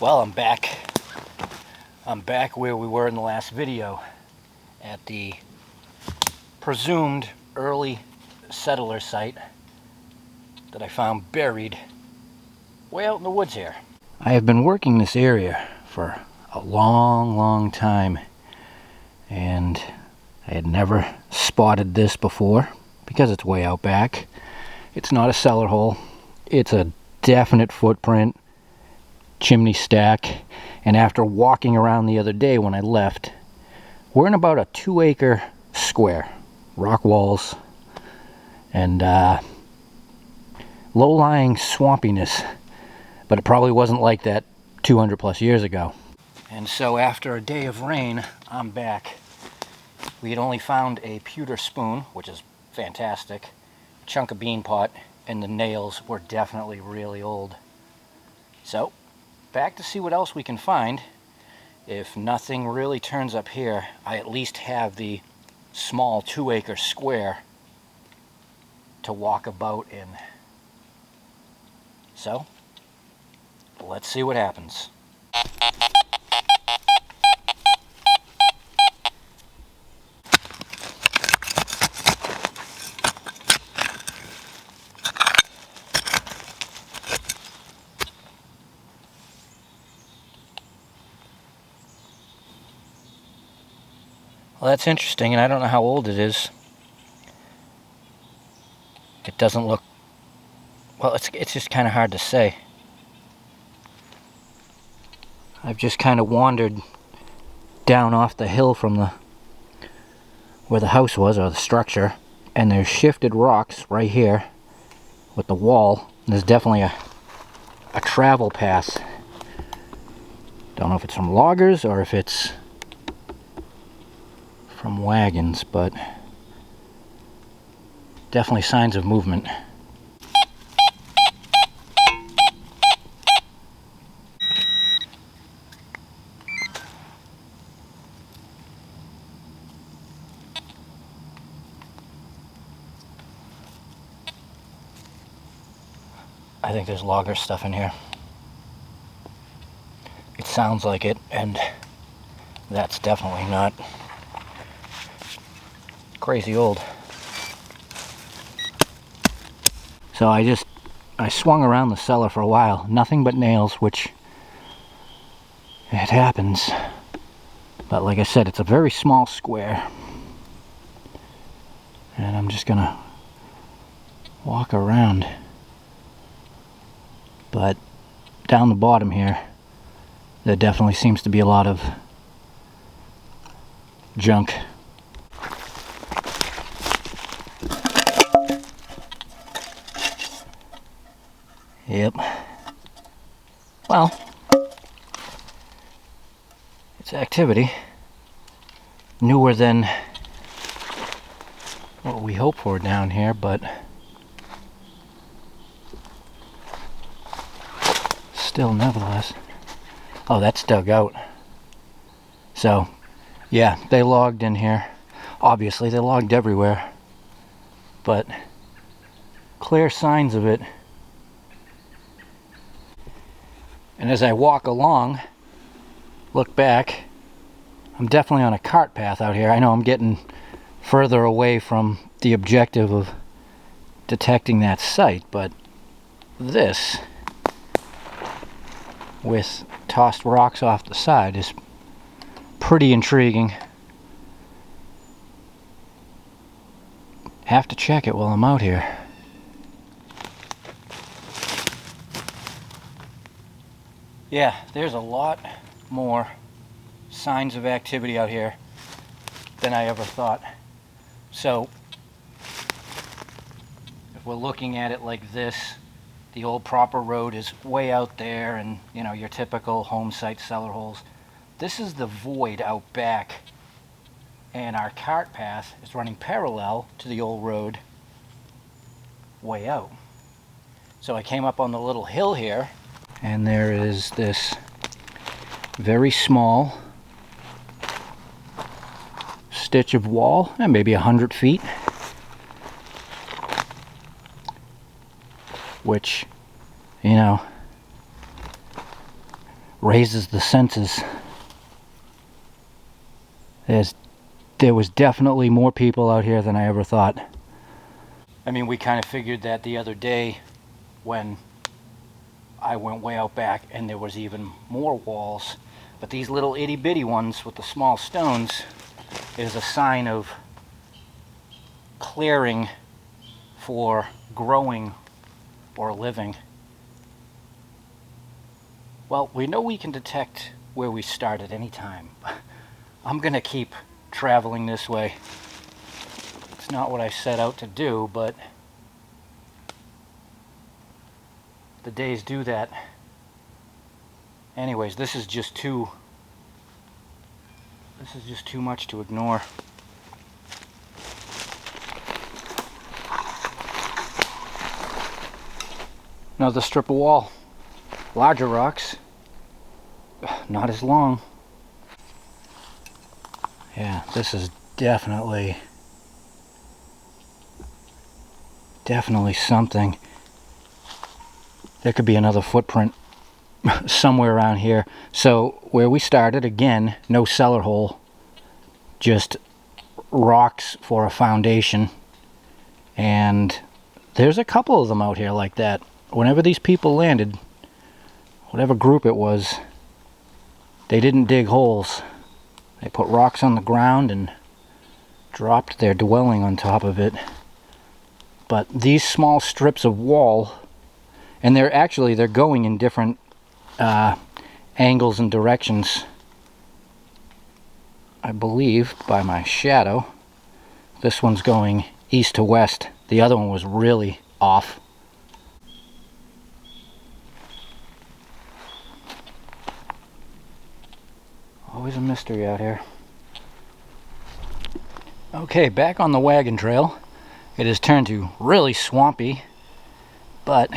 Well, I'm back. I'm back where we were in the last video, at the presumed early settler site that I found buried way out in the woods here. I have been working this area for a long time, and I had never spotted this before because it's way out back. It's not a cellar hole. It's a definite footprint, chimney stack, and after walking around the other day when I left, we're in about a 2-acre square, rock walls, and low-lying swampiness, but it probably wasn't like that 200 plus years ago. And so after a day of rain, I'm back. We had only found a pewter spoon, which is fantastic, a chunk of bean pot, and the nails were definitely really old. So, back to see what else we can find. If nothing really turns up here, I at least have the small 2-acre square to walk about in. So, let's see what happens. Well, that's interesting, and I don't know how old it is. It doesn't look... well, it's just kind of hard to say. I've just kind of wandered down off the hill from where the house was, or the structure, and there's shifted rocks right here with the wall. There's definitely a travel path. Don't know if it's from loggers or if it's from wagons, but definitely signs of movement. I think there's logger stuff in here. It sounds like it, and that's definitely not crazy old. So I swung around the cellar for a while, nothing but nails, which it happens. But like I said, it's a very small square. And I'm just gonna walk around. But down the bottom here, there definitely seems to be a lot of junk. Yep. Well, it's activity. Newer than what we hope for down here, but still, nevertheless. Oh, that's dug out. So, yeah, they logged in here. Obviously, they logged everywhere, but clear signs of it. And as I walk along, look back, I'm definitely on a cart path out here. I know I'm getting further away from the objective of detecting that site, but this, with tossed rocks off the side, is pretty intriguing. Have to check it while I'm out here. Yeah, there's a lot more signs of activity out here than I ever thought. So, if we're looking at it like this, the old proper road is way out there, and you know, your typical home site cellar holes. This is the void out back, and our cart path is running parallel to the old road way out. So I came up on the little hill here, and there is this very small stitch of wall, and maybe 100 feet, which, you know, raises the senses. There was definitely more people out here than I ever thought. I mean, we kind of figured that the other day when I went way out back and there was even more walls. But these little itty bitty ones with the small stones is a sign of clearing for growing or living. Well, we know we can detect where we start at any time. I'm gonna keep traveling this way. It's not what I set out to do, but the days do that. Anyways, this is just too much to ignore. Another strip of wall. Larger rocks, not as long. Yeah, this is definitely something. There could be another footprint somewhere around here. So where we started, again, no cellar hole, just rocks for a foundation. And there's a couple of them out here like that. Whenever these people landed, whatever group it was, they didn't dig holes. They put rocks on the ground and dropped their dwelling on top of it. But these small strips of wall, and they're going in different angles and directions. I believe by my shadow, this one's going east to west. The other one was really off. Always a mystery out here. Okay, back on the wagon trail. It has turned to really swampy, but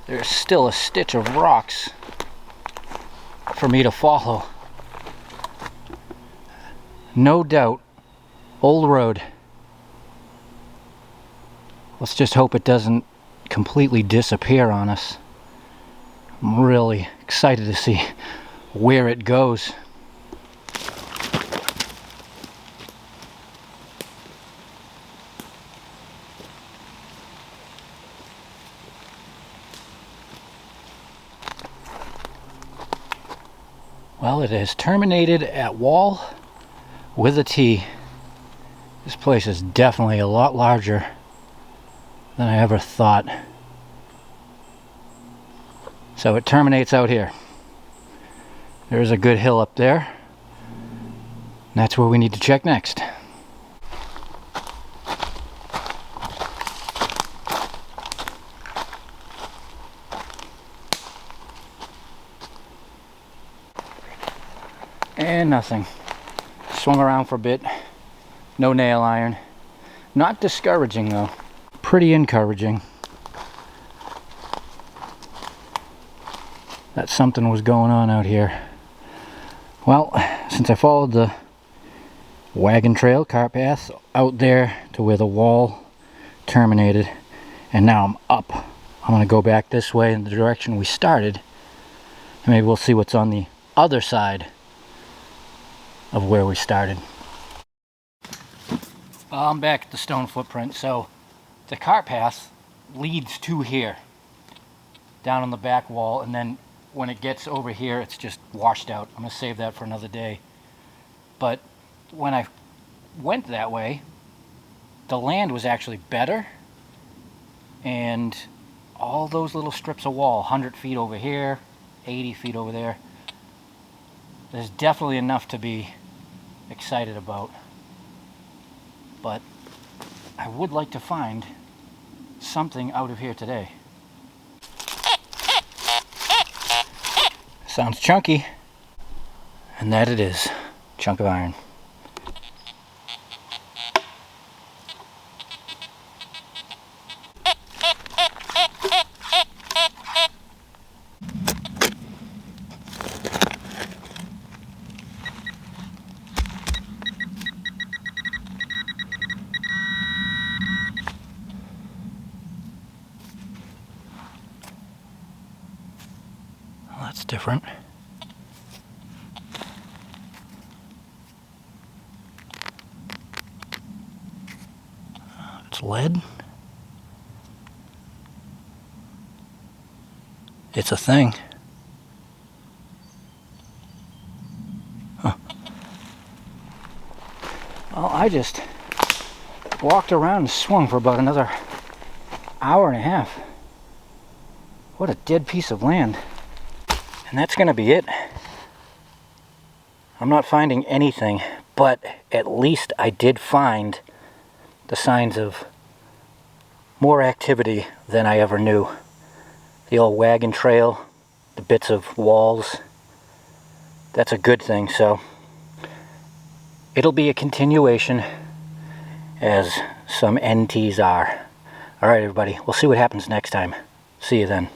there's still a stitch of rocks for me to follow. No doubt, old road. Let's just hope it doesn't completely disappear on us. I'm really excited to see where it goes. Well, it has terminated at wall with a T. This place is definitely a lot larger than I ever thought. So it terminates out here. There's a good hill up there. And that's where we need to check next. And nothing. Swung around for a bit. No nail iron. Not discouraging though. Pretty encouraging. That something was going on out here. Well, since I followed the wagon trail, cart path, out there to where the wall terminated, and now I'm up. I'm going to go back this way in the direction we started, and maybe we'll see what's on the other side of where we started. Well, I'm back at the stone footprint, so the cart path leads to here, down on the back wall, and then when it gets over here, it's just washed out. I'm going to save that for another day. But when I went that way, the land was actually better, and all those little strips of wall, 100 feet over here, 80 feet over there, there's definitely enough to be excited about. But I would like to find something out of here today. Sounds chunky. And that it is. Chunk of iron. That's different. It's lead. It's a thing. Huh. Well, I just walked around and swung for about another hour and a half. What a dead piece of land. And that's gonna be it. I'm not finding anything, but at least I did find the signs of more activity than I ever knew. The old wagon trail, the bits of walls, that's a good thing. So it'll be a continuation, as some NTs are. All right, everybody, we'll see what happens next time. See you then.